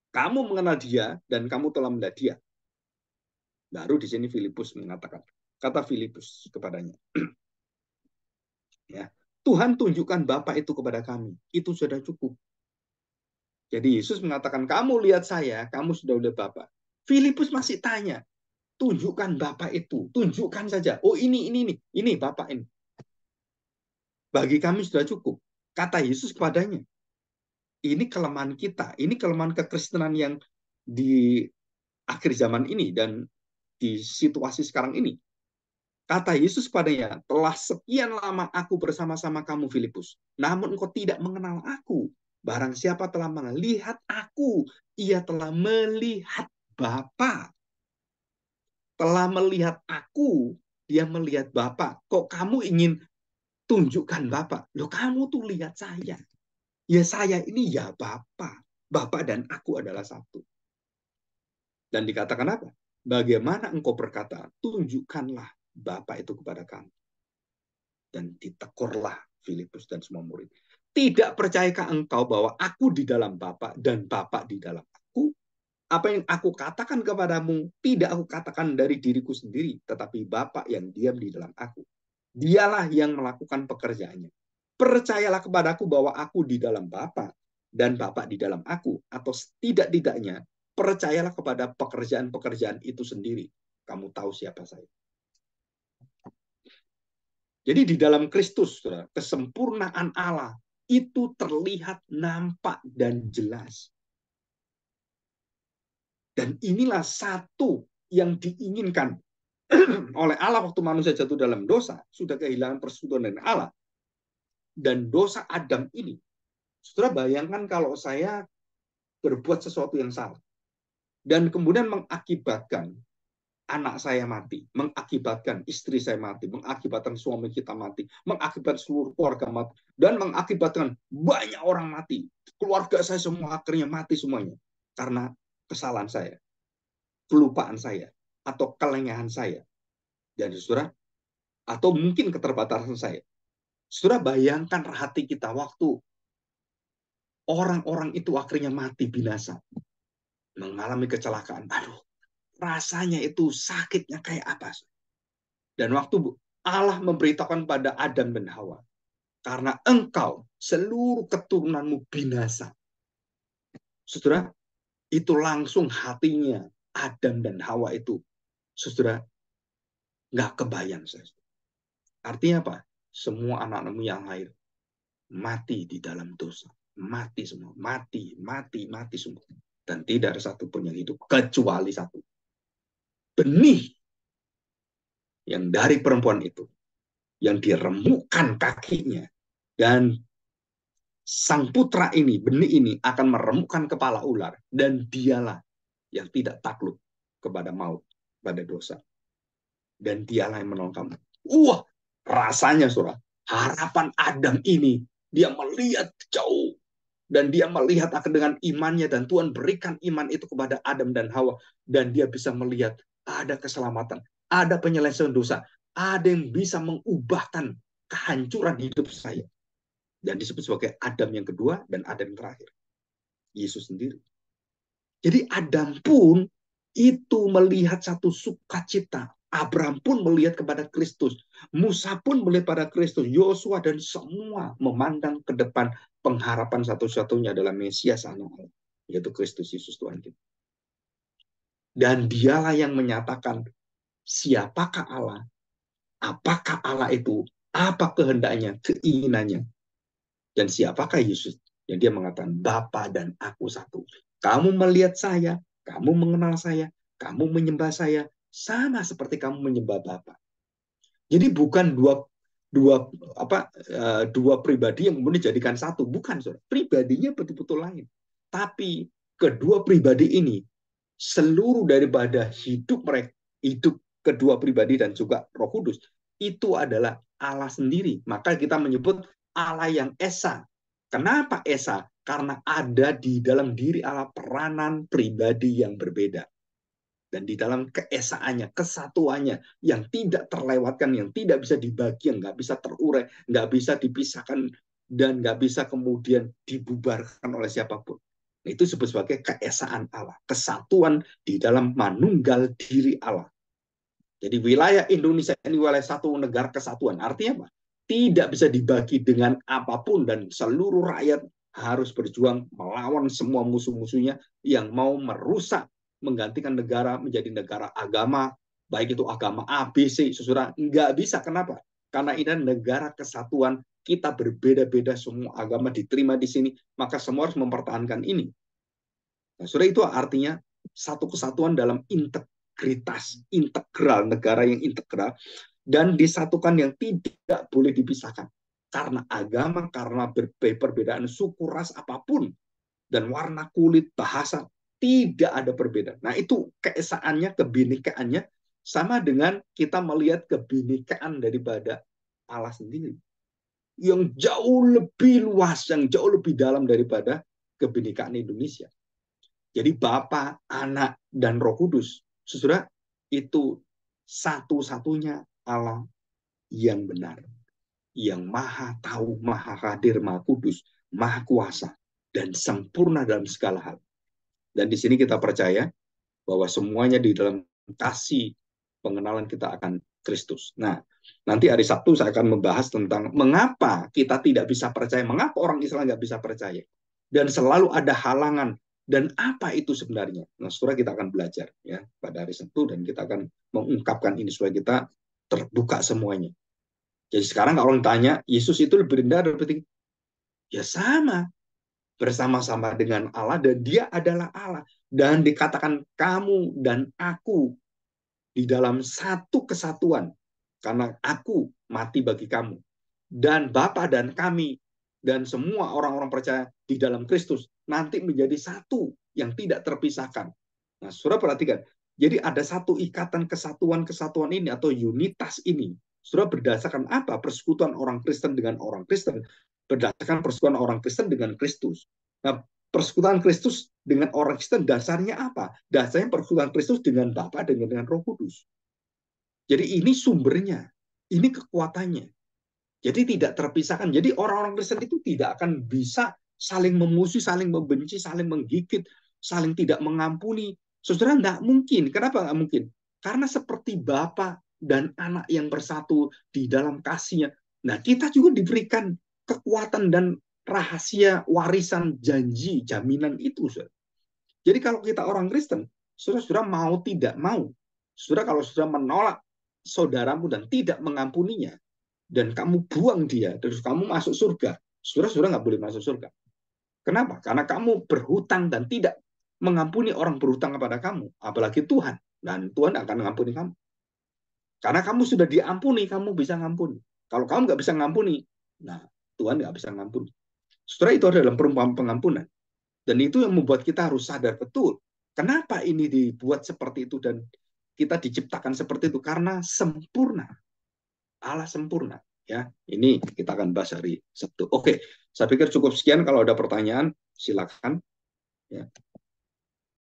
kamu mengenal dia dan kamu telah melihat dia. Baru di sini Filipus mengatakan, kata Filipus kepadanya, ya, Tuhan tunjukkan Bapa itu kepada kami, itu sudah cukup. Jadi Yesus mengatakan, kamu lihat saya, kamu sudah lihat Bapa. Filipus masih tanya, tunjukkan Bapa itu, tunjukkan saja. Oh ini Bapa ini. Bagi kami sudah cukup. Kata Yesus kepadanya, ini kelemahan kita, ini kelemahan kekristenan yang di akhir zaman ini dan di situasi sekarang ini. Kata Yesus padanya, telah sekian lama aku bersama-sama kamu, Filipus, namun engkau tidak mengenal aku. Barang siapa telah melihat aku, ia telah melihat Bapa. Telah melihat aku, dia melihat Bapa. Kok kamu ingin tunjukkan Bapa? Loh, kamu tuh lihat saya. Ya saya ini ya Bapa. Bapa dan aku adalah satu. Dan dikatakan apa? Bagaimana engkau berkata, tunjukkanlah Bapa itu kepada kami. Dan ditekurlah Filipus dan semua murid. Tidak percayakah engkau bahwa aku di dalam Bapa dan Bapa di dalam aku? Apa yang aku katakan kepadamu, tidak aku katakan dari diriku sendiri, tetapi Bapa yang diam di dalam aku. Dialah yang melakukan pekerjaannya. Percayalah kepadaku bahwa aku di dalam Bapa dan Bapa di dalam aku, atau tidak-tidaknya percayalah kepada pekerjaan-pekerjaan itu sendiri. kamu tahu siapa saya. Jadi di dalam Kristus, saudara, kesempurnaan Allah itu terlihat nampak dan jelas. Dan inilah satu yang diinginkan oleh Allah waktu manusia jatuh dalam dosa, sudah kehilangan persekutuan dengan Allah. Dan dosa Adam ini, saudara bayangkan kalau saya berbuat sesuatu yang salah, dan kemudian mengakibatkan anak saya mati, mengakibatkan istri saya mati, mengakibatkan suami kita mati, mengakibatkan seluruh keluarga mati, dan mengakibatkan banyak orang mati. Keluarga saya semua akhirnya mati semuanya. Karena kesalahan saya, kelupaan saya, atau kelengahan saya. Dan saudara, atau mungkin keterbatasan saya. Saudara bayangkan hati kita waktu orang-orang itu akhirnya mati binasa. Mengalami kecelakaan. Aduh, rasanya itu sakitnya kayak apa? Dan waktu Allah memberitahukan pada Adam dan Hawa, karena engkau seluruh keturunanmu binasa. Saudara, itu langsung hatinya Adam dan Hawa itu, saudara, nggak kebayang. Artinya apa? Semua anak-anakmu yang lahir mati di dalam dosa. Mati semua. Mati semua. Dan tidak ada satu pun yang hidup, kecuali satu. Benih yang dari perempuan itu, yang diremukkan kakinya, dan sang putra ini, benih ini akan meremukkan kepala ular, dan dialah yang tidak takluk kepada maut, pada dosa. Dan dialah yang menolong kamu. Rasanya saudara, harapan Adam ini, dia melihat jauh, dan dia melihat akan dengan imannya, dan Tuhan berikan iman itu kepada Adam dan Hawa, dan dia bisa melihat ada keselamatan, ada penyelesaian dosa, ada yang bisa mengubahkan kehancuran hidup saya. Dan disebut sebagai Adam yang kedua dan Adam yang terakhir, Yesus sendiri. Jadi Adam pun itu melihat satu sukacita. Abraham pun melihat kepada Kristus. Musa pun melihat pada Kristus. Yosua dan semua memandang ke depan pengharapan satu-satunya adalah Mesias anak Allah, yaitu Kristus Yesus Tuhan kita. Dan dialah yang menyatakan siapakah Allah, apakah Allah itu, apa kehendaknya, keinginannya, dan siapakah Yesus. Yang dia mengatakan Bapa dan aku satu. Kamu melihat saya, kamu mengenal saya, kamu menyembah saya, sama seperti kamu menyembah Bapa. Jadi bukan dua pribadi yang kemudian dijadikan satu, bukan, saudara. Pribadinya betul-betul lain. Tapi kedua pribadi ini, seluruh daripada hidup mereka, hidup kedua pribadi dan juga Roh Kudus, itu adalah Allah sendiri. Maka kita menyebut Allah yang Esa. Kenapa Esa? Karena ada di dalam diri Allah peranan pribadi yang berbeda. Dan di dalam keesaannya, kesatuannya yang tidak terlewatkan, yang tidak bisa dibagi, yang nggak bisa terurai, nggak bisa dipisahkan, dan nggak bisa kemudian dibubarkan oleh siapapun. Itu disebut sebagai keesaan Allah, kesatuan di dalam manunggal diri Allah. Jadi wilayah Indonesia ini wilayah satu negara kesatuan. Artinya apa? Tidak bisa dibagi dengan apapun, dan seluruh rakyat harus berjuang melawan semua musuh-musuhnya yang mau merusak, menggantikan negara menjadi negara agama, baik itu agama A, B, C, saudara. Nggak bisa. Kenapa? Karena ini negara kesatuan, kita berbeda-beda, semua agama diterima di sini, maka semua harus mempertahankan ini. Nah, saudara, itu artinya satu kesatuan dalam integritas, integral, negara yang integral, dan disatukan yang tidak boleh dipisahkan. Karena agama, karena perbedaan suku, ras, apapun, dan warna kulit, bahasa, tidak ada perbedaan. Nah, itu keesaannya, kebinekaannya, sama dengan kita melihat kebinekaan daripada Allah sendiri, yang jauh lebih luas, yang jauh lebih dalam daripada kebinekaan Indonesia. Jadi Bapa, Anak, dan Roh Kudus, saudara, itu satu-satunya Allah yang benar, yang maha tahu, maha hadir, maha kudus, maha kuasa, dan sempurna dalam segala hal. Dan di sini kita percaya bahwa semuanya di dalam kasih pengenalan kita akan Kristus. Nah, nanti hari Sabtu saya akan membahas tentang mengapa kita tidak bisa percaya, mengapa orang Israel nggak bisa percaya. Dan selalu ada halangan Dan apa itu sebenarnya? Nah, saudara, kita akan belajar ya pada hari Sabtu, dan kita akan mengungkapkan ini supaya kita terbuka semuanya. Jadi sekarang kalau orang tanya, Yesus itu lebih rendah atau lebih tinggi? Ya sama, bersama-sama dengan Allah, dan dia adalah Allah. Dan dikatakan kamu dan aku di dalam satu kesatuan, karena aku mati bagi kamu. Dan Bapa dan kami dan semua orang-orang percaya di dalam Kristus nanti menjadi satu yang tidak terpisahkan. Nah, saudara perhatikan. Jadi ada satu ikatan kesatuan-kesatuan ini atau unitas ini. Saudara, berdasarkan apa? Persekutuan orang Kristen dengan orang Kristen. Berdasarkan persekutuan orang Kristen dengan Kristus. Nah, persekutuan Kristus dengan orang Kristen dasarnya apa? Dasarnya persekutuan Kristus dengan Bapa dan dengan Roh Kudus. Jadi ini sumbernya, ini kekuatannya. Jadi tidak terpisahkan. Jadi orang-orang Kristen itu tidak akan bisa saling memusuhi, saling membenci, saling menggigit, saling tidak mengampuni. Saudara, nggak mungkin. Kenapa nggak mungkin? Karena seperti Bapa dan Anak yang bersatu di dalam kasihnya. Nah, kita juga diberikan kekuatan dan rahasia warisan janji, jaminan itu. Saudara. Jadi kalau kita orang Kristen, saudara-saudara mau tidak mau, saudara kalau sudah menolak saudaramu dan tidak mengampuninya, dan kamu buang dia, terus kamu masuk surga, saudara-saudara nggak boleh masuk surga. Kenapa? Karena kamu berhutang dan tidak mengampuni orang berhutang kepada kamu, apalagi Tuhan. Dan Tuhan akan mengampuni kamu. Karena kamu sudah diampuni, kamu bisa ngampuni. Kalau kamu nggak bisa ngampuni, nah Tuhan nggak bisa ngampuni. Saudara, itu adalah perumpamaan pengampunan. Dan itu yang membuat kita harus sadar betul. Kenapa ini dibuat seperti itu dan kita diciptakan seperti itu? Karena sempurna. Allah sempurna. Ya, ini kita akan bahas hari Sabtu. Oke, saya pikir cukup sekian. Kalau ada pertanyaan, silakan. Ya.